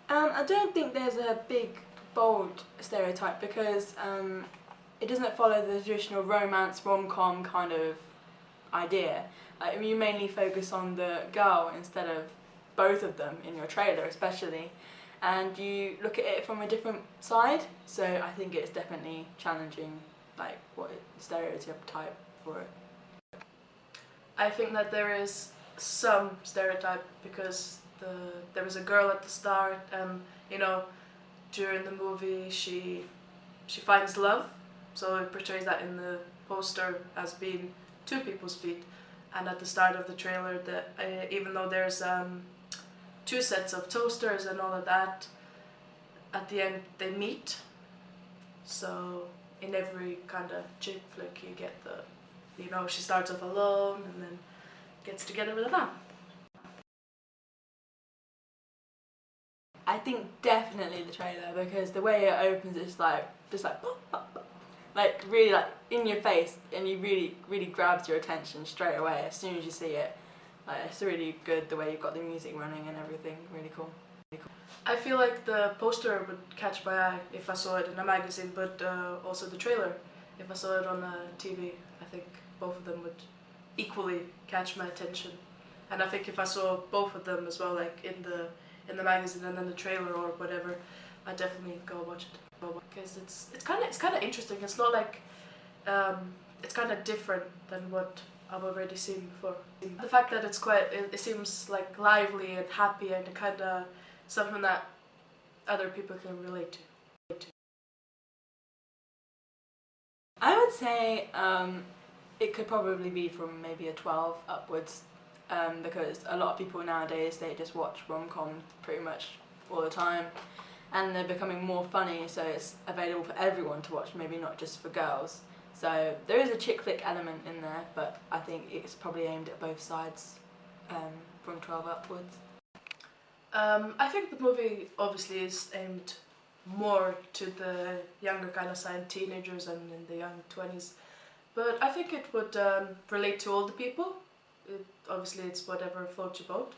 I don't think there's a big, bold stereotype because it doesn't follow the traditional romance rom-com kind of idea. You mainly focus on the girl instead of both of them in your trailer especially, and you look at it from a different side, so I think it's definitely challenging like what stereotype for it. I think that there is some stereotype because there was a girl at the start, and you know, during the movie she finds love, so it portrays that in the poster as being two people's feet, and at the start of the trailer, that even though there's two sets of toasters and all of that, at the end they meet. So in every kind of chick flick you get the, you know, she starts off alone and then gets together with a man. I think definitely the trailer because the way it opens is like just like pop, pop, pop. Like really like in your face, and you really grabs your attention straight away as soon as you see it. Like it's really good the way you've got the music running and everything. Really cool. I feel like the poster would catch my eye if I saw it in a magazine, but also the trailer. If I saw it on a TV, I think both of them would equally catch my attention. And I think if I saw both of them as well, like in the magazine and then the trailer or whatever, I'd definitely go watch it. Because it's kind of interesting. It's not like it's kind of different than what I've already seen before. The fact that it seems like lively and happy and kind of something that other people can relate to. I would say it could probably be from maybe a 12 upwards because a lot of people nowadays they just watch rom-com pretty much all the time, and they're becoming more funny, so it's available for everyone to watch, maybe not just for girls. So there is a chick flick element in there, but I think it's probably aimed at both sides from 12 upwards. I think the movie obviously is aimed more to the younger kind of side, teenagers and in the young 20s, but I think it would relate to older people. Obviously it's whatever floats your boat,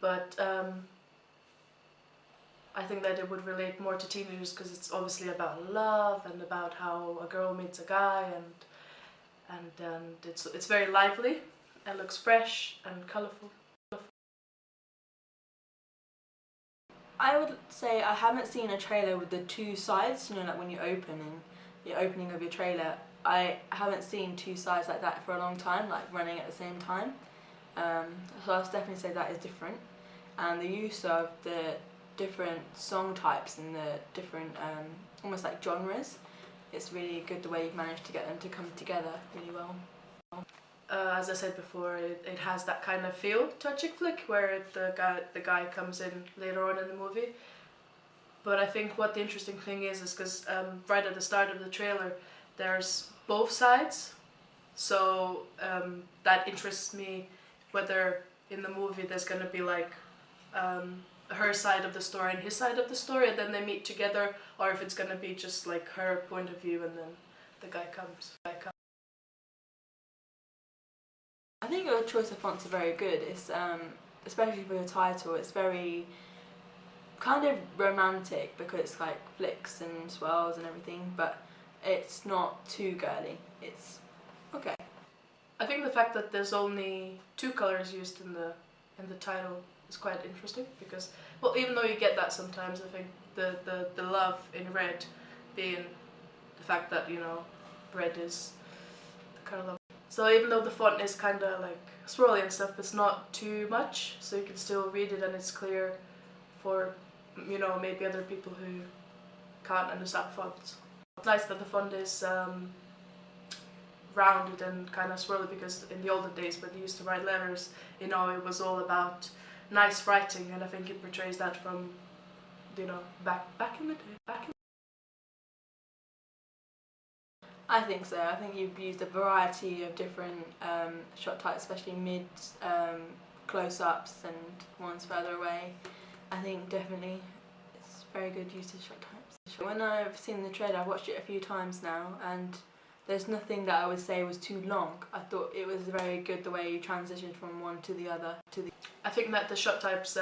but I think that it would relate more to teenagers because it's obviously about love and about how a girl meets a guy, and it's very lively and looks fresh and colourful. I would say I haven't seen a trailer with the two sides, you know, like when you're opening, the opening of your trailer. I haven't seen two sides like that for a long time, like running at the same time. So I'll definitely say that is different. And the use of the different song types and the different, almost like genres, it's really good the way you've managed to get them to come together really well. As I said before, it has that kind of feel to a chick flick where the guy comes in later on in the movie. But I think what the interesting thing is because right at the start of the trailer, there's both sides. So that interests me whether in the movie there's going to be like her side of the story and his side of the story, and then they meet together, or if it's going to be just like her point of view and then the guy comes. I think your choice of fonts are very good. It's especially for the title, it's very kind of romantic because it's like flicks and swirls and everything, but it's not too girly. It's okay. I think the fact that there's only two colors used in the title is quite interesting because, well, even though you get that sometimes, I think the love in red being the fact that, you know, red is the color love. So even though the font is kind of like swirly and stuff, it's not too much, so you can still read it and it's clear for, you know, maybe other people who can't understand fonts. It's nice that the font is rounded and kind of swirly because in the olden days when they used to write letters, you know, it was all about nice writing, and I think it portrays that from, you know, back in the day. I think so. I think you've used a variety of different shot types, especially mid, close-ups and ones further away. I think definitely it's very good use of shot types. When I've seen the trailer, I've watched it a few times now, and there's nothing that I would say was too long. I thought it was very good the way you transitioned from one to the other. I think that the shot types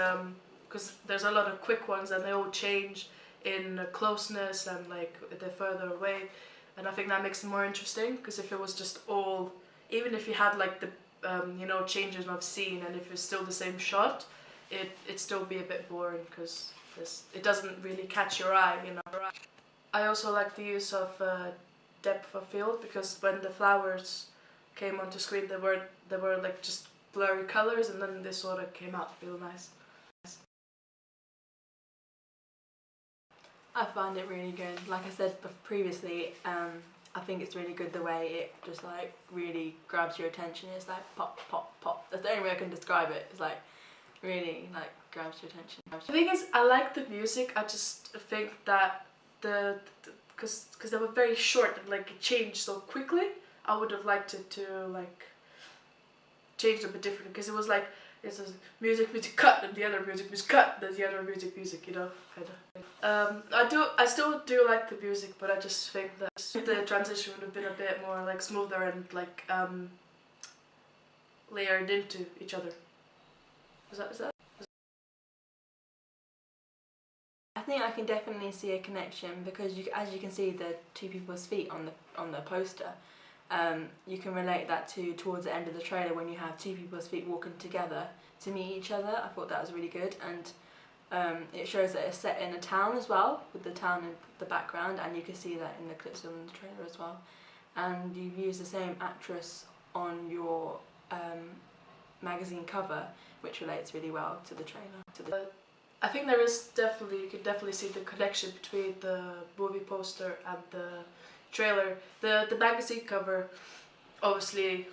because there's a lot of quick ones and they all change in closeness and like they're further away, and I think that makes it more interesting. Because if it was just all, even if you had like the changes of scene and if it's still the same shot, it'd still be a bit boring because it doesn't really catch your eye, you know. I also like the use of depth of field, because when the flowers came onto screen, they were like just blurry colors, and then this sort of came out real nice. I find it really good. Like I said previously, I think it's really good the way it just like really grabs your attention. It's like pop, pop, pop. That's the only way I can describe it. It's like really like grabs your attention. The thing is, I like the music. I just think that because they were very short and like it changed so quickly. I would have liked it to like change a bit different, because it was like it's a music cut, and the other music cut, then the other music, you know, kind of. I still do like the music, but I just think that the transition would have been a bit more like smoother and like layered into each other. Is that? I think I can definitely see a connection, because as you can see the two people's feet on the poster. You can relate that to towards the end of the trailer when you have two people's feet walking together to meet each other. I thought that was really good, and it shows that it's set in a town as well, with the town in the background, and you can see that in the clips on the trailer as well. And you've used the same actress on your magazine cover, which relates really well to the trailer. I think you can definitely see the connection between the movie poster and the trailer. The magazine cover obviously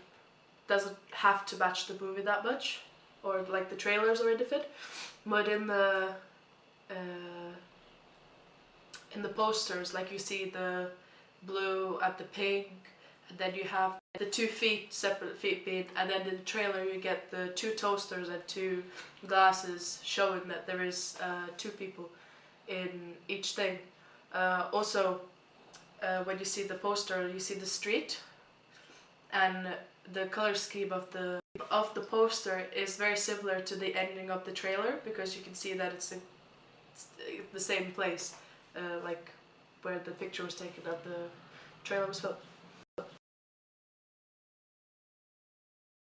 doesn't have to match the movie that much, or like the trailers or anything, but in the posters, like you see the blue and the pink, and then you have the 2 feet, separate feet being, and then in the trailer you get the 2 toasters and 2 glasses, showing that there is 2 people in each thing. Also, when you see the poster, you see the street, and the color scheme of the poster is very similar to the ending of the trailer, because you can see that it's the same place, like where the picture was taken and the trailer was filmed.